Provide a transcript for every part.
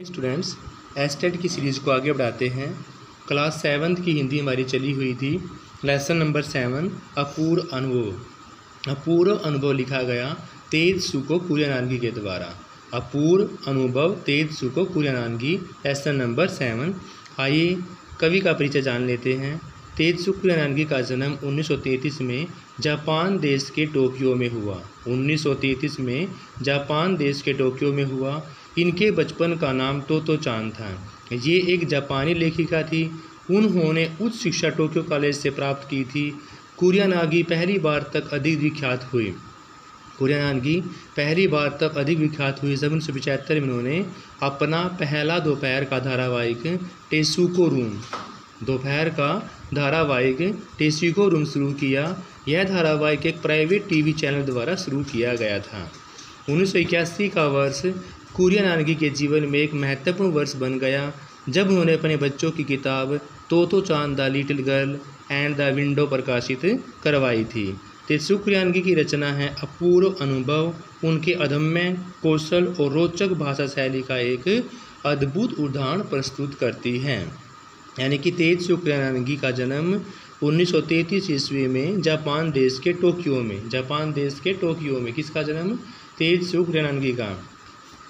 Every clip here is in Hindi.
स्टूडेंट्स, एस्टेट की सीरीज़ को आगे बढ़ाते हैं। क्लास 7 की हिंदी हमारी चली हुई थी। लेसन नंबर 7 अपूर्व अनुभव। अपूर्व अनुभव लिखा गया तेज सुको कुरियानानगी के द्वारा। अपूर्व अनुभव तेज सुको कुरियानानगी, लेसन नंबर 7। आइए कवि का परिचय जान लेते हैं। तेजसु कुरियानानगी का जन्म 1933 में जापान देश के टोक्यो में हुआ। 1933 में जापान देश के टोक्यो में हुआ। इनके बचपन का नाम तोतो चान था। ये एक जापानी लेखिका थी। उन्होंने उच्च शिक्षा टोक्यो कॉलेज से प्राप्त की थी। कुरियानानगी पहली बार तक अधिक विख्यात हुई। कुरियानानगी पहली बार तब अधिक विख्यात हुई जब 1975 में उन्होंने अपना पहला दोपहर का धारावाहिक टेसुको रूम टेसुको रूम शुरू किया। यह धारावाहिक एक प्राइवेट टीवी चैनल द्वारा शुरू किया गया था। 1981 का वर्ष कुरियानानगी के जीवन में एक महत्वपूर्ण वर्ष बन गया जब उन्होंने अपने बच्चों की किताब Totto Chan the little girl and the window प्रकाशित करवाई थी। तेजसु कुरियानानगी की रचना है अपूर्व अनुभव। उनके अदम्य कौशल और रोचक भाषा शैली का एक अद्भुत उदाहरण प्रस्तुत करती है। यानी कि तेजसु कुरियानानगी का जन्म 1933 ईस्वी में जापान देश के टोक्यो में किसका जन्म? तेजसु कुरियानानगी का।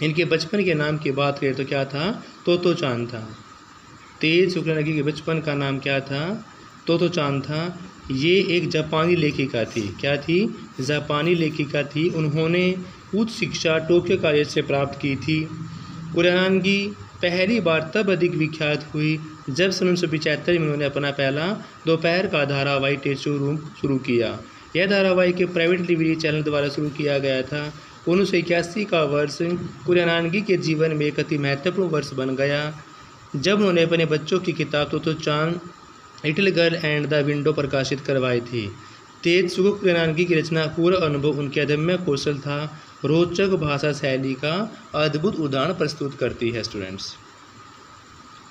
इनके बचपन के नाम की बात करें तो क्या था? तोतो चान था। तेजसु कुरियानानगी के बचपन का नाम क्या था? तोतो चान था। ये एक जापानी लेखिका थी। क्या थी? जापानी लेखिका थी। उन्होंने उच्च शिक्षा टोक्यो कॉलेज से प्राप्त की थी। कुरियानानगी पहली बार तब अधिक विख्यात हुई जब 1975 में उन्होंने अपना पहला दोपहर का धारावाहिक टेसुको रूम शुरू किया। यह धारावाहिक प्राइवेट टीवी चैनल द्वारा शुरू किया गया था। 1981 का वर्ष कुरियानानगी के जीवन में एक अति महत्वपूर्ण वर्ष बन गया जब उन्होंने अपने बच्चों की किताब Totto Chan little girl and the window प्रकाशित करवाई थी। तेजसु कुरियानानगी की रचना पूरा अनुभव उनके अदम्य कौशल था रोचक भाषा शैली का अद्भुत उदाहरण प्रस्तुत करती है। स्टूडेंट्स,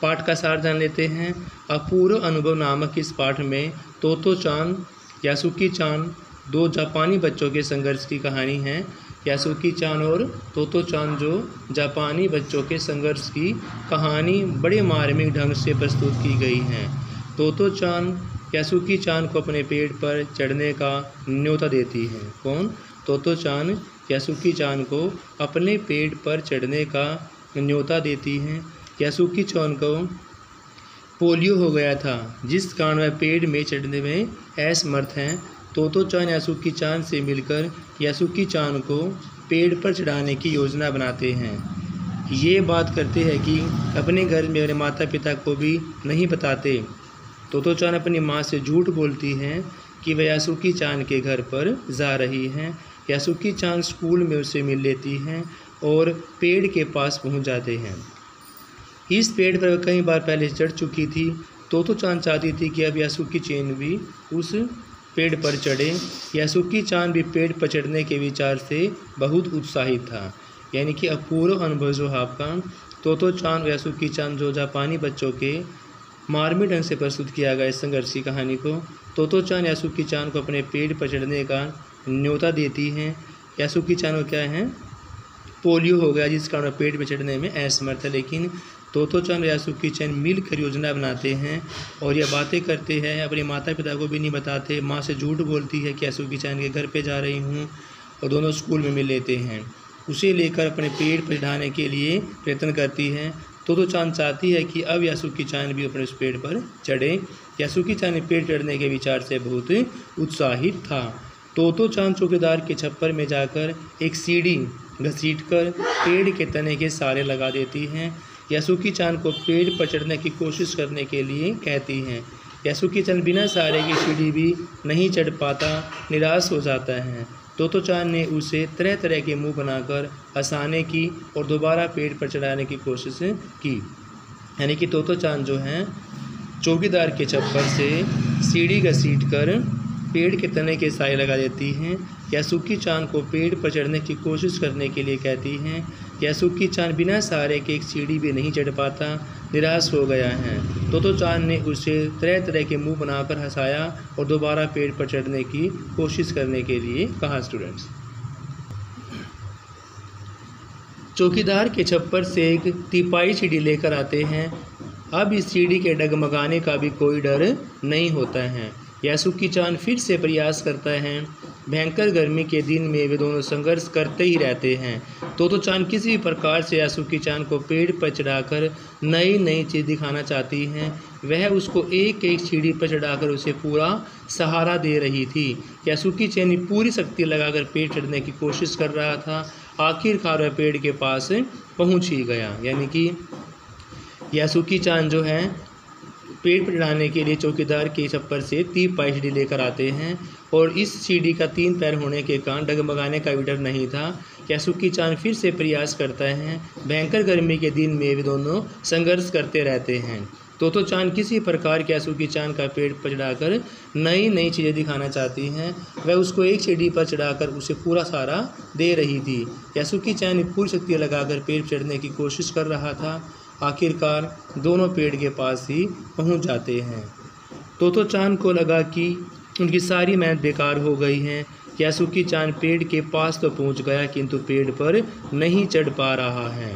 पाठ का सार जान लेते हैं। अपूर्व अनुभव नामक इस पाठ में तोतो चान यासुकी चान दो जापानी बच्चों के संघर्ष की कहानी है। यासुकी चान और तोतो चान जो जापानी बच्चों के संघर्ष की कहानी बड़े मार्मिक ढंग से प्रस्तुत की गई है। तोतो चान यासुकी चान को अपने पेड़ पर चढ़ने का न्योता देती है। कौन? तोतो चान यासुकी चान को अपने पेड़ पर चढ़ने का न्योता देती हैं। यासुकी चान को पोलियो हो गया था जिस कारण वह पेड़ में चढ़ने में असमर्थ हैं। तोतो चान यासुकी चान से मिलकर यासुकी चान को पेड़ पर चढ़ाने की योजना बनाते हैं। ये बात करते हैं कि अपने घर में अपने माता पिता को भी नहीं बताते। तोतो चान अपनी माँ से झूठ बोलती हैं कि वह यासुकी चान के घर पर जा रही हैं। यासुकी चान स्कूल में उसे मिल लेती हैं और पेड़ के पास पहुंच जाते हैं। इस पेड़ पर वह कई बार पहले चढ़ चुकी थी। तोतो चान चाहती थी कि अब यासुकी चान भी उस पेड़ पर चढ़े। यासुकी चान भी पेड़ पर चढ़ने के विचार से बहुत उत्साहित था। यानी कि अपूर्व अनुभव जो है आपका तोतो चान और यासुकी चान जो जापानी बच्चों के मार्मिक ढंग से प्रस्तुत किया गया इस संघर्ष की कहानी को। तोतो चान यासुकी चान को अपने पेड़ पर चढ़ने का न्योता देती हैं। यासुकी चान को क्या है? पोलियो हो गया जिस कारण पेड़ पर चढ़ने में असमर्थ है। लेकिन तोतो चान और यासुकी चान मिलकर योजना बनाते हैं और यह बातें करते हैं। अपने माता पिता को भी नहीं बताते। माँ से झूठ बोलती है कि यासुकी चान के घर पे जा रही हूँ और दोनों स्कूल में मिल लेते हैं। उसे लेकर अपने पेड़ पर चढ़ाने के लिए प्रयत्न करती हैं। तोतो चान चाहती है कि अब यासुकी चान भी अपने उस पेड़ पर चढ़े। यासुकी चान पेड़ चढ़ने के विचार से बहुत उत्साहित था। तोतो चान चौकीदार के छप्पर में जाकर एक सीढ़ी घसीटकर पेड़ के तने के सहारे लगा देती हैं। यासुकी चान को पेड़ पर चढ़ने की कोशिश करने के लिए कहती हैं। यासुकी चान बिना सहारे की सीढ़ी भी नहीं चढ़ पाता, निराश हो जाता है। तोतो चान ने उसे तरह तरह के मुंह बनाकर हंसाने की और दोबारा पेड़ पर चढ़ाने की कोशिश की। यानी कि तोतो चान जो हैं चौकीदार के छप्पर से सीढ़ी घसीटकर पेड़ के तने के साए लगा देती हैं। यासुकी चान को पेड़ पर चढ़ने की कोशिश करने के लिए कहती हैं। यासुकी चान बिना सहारे के एक सीढ़ी भी नहीं चढ़ पाता, निराश हो गया है। तोतो चान ने उसे तरह तरह के मुंह बनाकर हंसाया और दोबारा पेड़ पर चढ़ने की कोशिश करने के लिए कहा। स्टूडेंट्स, चौकीदार के छप्पर से एक तिपाई सीढ़ी लेकर आते हैं। अब इस सीढ़ी के डगमगाने का भी कोई डर नहीं होता है। यासुकी चान फिर से प्रयास करता है। भयंकर गर्मी के दिन में वे दोनों संघर्ष करते ही रहते हैं। तोतो चान किसी भी प्रकार से यासुकी चान को पेड़ पर चढ़ाकर नई नई चीज़ दिखाना चाहती हैं। वह उसको एक एक सीढ़ी पर चढ़ाकर उसे पूरा सहारा दे रही थी। यासुकी चान पूरी शक्ति लगाकर पेड़ चढ़ने की कोशिश कर रहा था। आखिरकार वह पेड़ के पास पहुंच ही गया। यानी कि यासुकी चान जो है पेड़ पर चढ़ाने के लिए चौकीदार के छप्पर से तिपाई सीढ़ी लेकर आते हैं और इस सीढ़ी का 3 पैर होने के कारण डगमगाने का भी डर नहीं था। यासुकी चान फिर से प्रयास करता है। भयंकर गर्मी के दिन में वे दोनों संघर्ष करते रहते हैं। तोतो चान किसी प्रकार के यासुकी चान का पेड़ पर चढ़ाकर नई नई चीज़ें दिखाना चाहती हैं। वह उसको एक सीढ़ी पर चढ़ाकर उसे पूरा सहारा दे रही थी। यासुकी चान पूरी शक्ति लगाकर पेड़ चढ़ने की कोशिश कर रहा था। आखिरकार दोनों पेड़ के पास ही पहुंच जाते हैं। तोतो चान को लगा कि उनकी सारी मेहनत बेकार हो गई है। यासुकी चान पेड़ के पास तो पहुंच गया किंतु पेड़ पर नहीं चढ़ पा रहा है।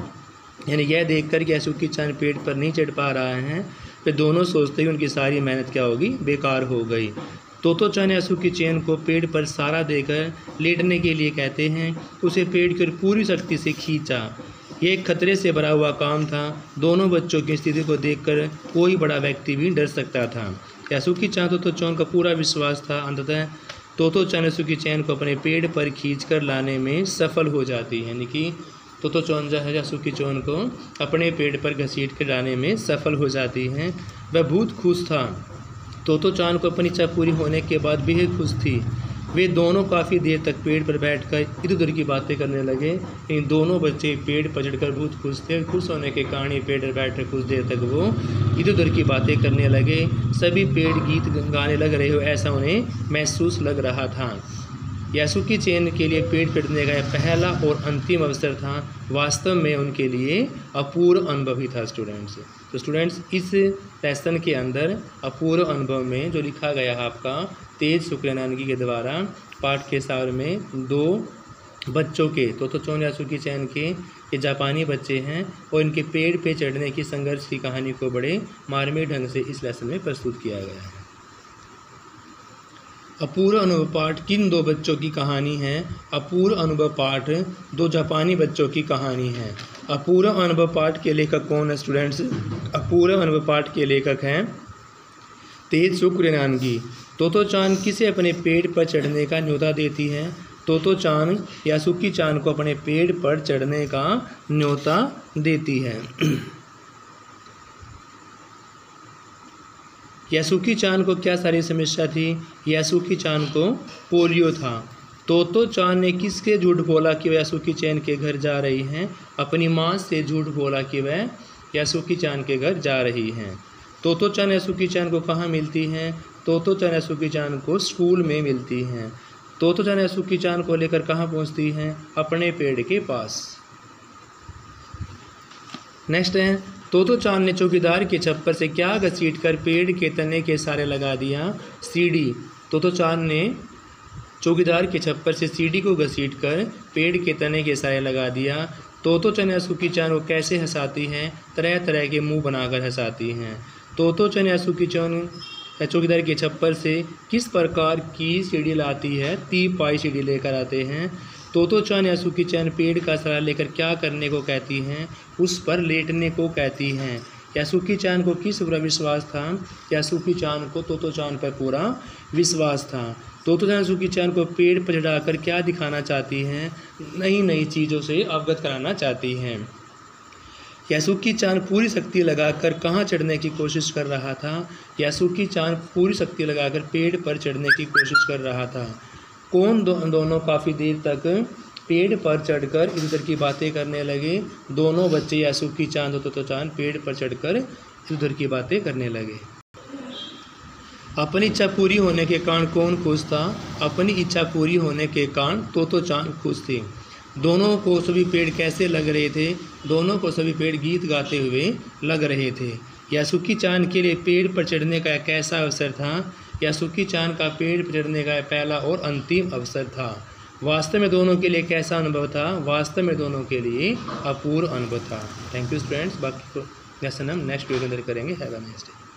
यानी यह देखकर कि यासुकी चान पेड़ पर नहीं चढ़ पा रहा है, वे दोनों सोचते ही उनकी सारी मेहनत क्या होगी, बेकार हो गई। तोतो चान यासुकी चान को पेड़ पर सहारा देकर लेटने के लिए कहते हैं। उसे पेड़ की ओर पूरी शक्ति से खींचा। यह एक खतरे से भरा हुआ काम था। दोनों बच्चों की स्थिति को देखकर कोई बड़ा व्यक्ति भी डर सकता था। यासुकी चान तोतो चान का पूरा विश्वास था। अंततः तोतो चान यासुकी चान को अपने पेड़ पर खींचकर लाने में सफल हो जाती है। यानी कि तोतो चान जो है यासुकी चान को अपने पेड़ पर घसीट कर लाने में सफल हो जाती हैं। वह बहुत खुश था। तोतो चान को अपनी इच्छा पूरी होने के बाद बेहद खुश थी। वे दोनों काफ़ी देर तक पेड़ पर बैठकर इधर उधर की बातें करने लगे। इन दोनों बच्चे पेड़ पर चढ़कर बहुत खुश थे। खुश होने के कारण ही पेड़ पर बैठकर कुछ देर तक वो इधर उधर की बातें करने लगे। सभी पेड़ गीत गाने लग रहे हो ऐसा उन्हें महसूस लग रहा था। यासुकी चान के लिए पेड़ चढ़ने का यह पहला और अंतिम अवसर था। वास्तव में उनके लिए अपूर्व अनुभव ही था स्टूडेंट्स। तो स्टूडेंट्स इस लेसन के अंदर अपूर्व अनुभव में जो लिखा गया है आपका तेज शुक्रानंगी के द्वारा पाठ के सार में 2 बच्चों के तोतो चान यासुकी चान के ये जापानी बच्चे हैं और इनके पेड़ पे चढ़ने की संघर्ष की कहानी को बड़े मार्मिक ढंग से इस लेसन में प्रस्तुत किया गया है। अपूर्व अनुभव पाठ किन 2 बच्चों की कहानी है? अपूर्व अनुभव पाठ 2 जापानी बच्चों की कहानी है। अपूर्व अनुभव पाठ के लेखक कौन है स्टूडेंट्स? अपूर्व अनुभव पाठ के लेखक हैं तेज शुक्रानंगी। तोतो चान किसे अपने पेड़ पर चढ़ने का न्योता देती है? तोतो चान यासुकी चान को अपने पेड़ पर चढ़ने का न्योता देती है। यासुकी चान को क्या सारी समस्या थी? यासुकी चान को पोलियो था। तोतो चान ने किसके झूठ बोला कि वह यासुकी चान के घर जा रही हैं? अपनी माँ से झूठ बोला कि वह यासुकी चान के घर जा रही हैं। तोतो चान यासुकी चान को कहाँ मिलती हैं? तोतो चान यासुकी चान को स्कूल में मिलती हैं। तोतो चान यासुकी चान को लेकर कहाँ पहुँचती हैं? अपने पेड़ के पास। नेक्स्ट है तोतो चान ने चौकीदार के छप्पर से क्या घसीट कर पेड़ के तने के सहारे लगा दिया? सीढ़ी। तोतो चान ने चौकीदार के छप्पर से सीढ़ी को घसीट कर पेड़ के तने के सहारे लगा दिया। तोतो चान यासुकी चान को कैसे हंसाती हैं? तरह तरह के मुंह बनाकर हंसाती हैं। तोतो चान यासुकी चान चौकीदार के छप्पर से किस प्रकार की सीढ़ी लाती है? तिपाई सीढ़ी लेकर आते हैं। तोतो चान यासुकी चान पेड़ का सहारा लेकर क्या करने को कहती हैं? उस पर लेटने को कहती हैं। यासुकी चान को किस पूरा विश्वास था? यासुकी चान को तोतो चान पर पूरा विश्वास था। तोतो चान यासुकी चान को पेड़ पर चढ़ाकर क्या दिखाना चाहती हैं? नई नई चीज़ों से अवगत कराना चाहती हैं। यासुकी चान पूरी शक्ति लगाकर कहाँ चढ़ने की कोशिश कर रहा था? यासुकी चान पूरी शक्ति लगाकर पेड़ पर चढ़ने की कोशिश कर रहा था। कौन दोनों काफ़ी देर तक पेड़ पर चढ़कर इधर उधर की बातें करने लगे? दोनों बच्चे यासुकी चान और तोतो चान पेड़ पर चढ़कर इधर उधर की बातें करने लगे। अपनी इच्छा पूरी होने के कारण कौन खुश था? अपनी इच्छा पूरी होने के कारण तोतो चान खुश थी। दोनों को सभी पेड़ कैसे लग रहे थे? दोनों को सभी पेड़ गीत गाते हुए लग रहे थे। यासुकी चान के लिए पेड़ पर चढ़ने का कैसा अवसर था? यासुकी चान का पेड़ पर चढ़ने का पहला और अंतिम अवसर था। वास्तव में दोनों के लिए कैसा अनुभव था? वास्तव में दोनों के लिए अपूर्व अनुभव था। Thank you students. बाकी को लेसन हम नेक्स्ट वीडियो के अंदर करेंगे। Have a nice day.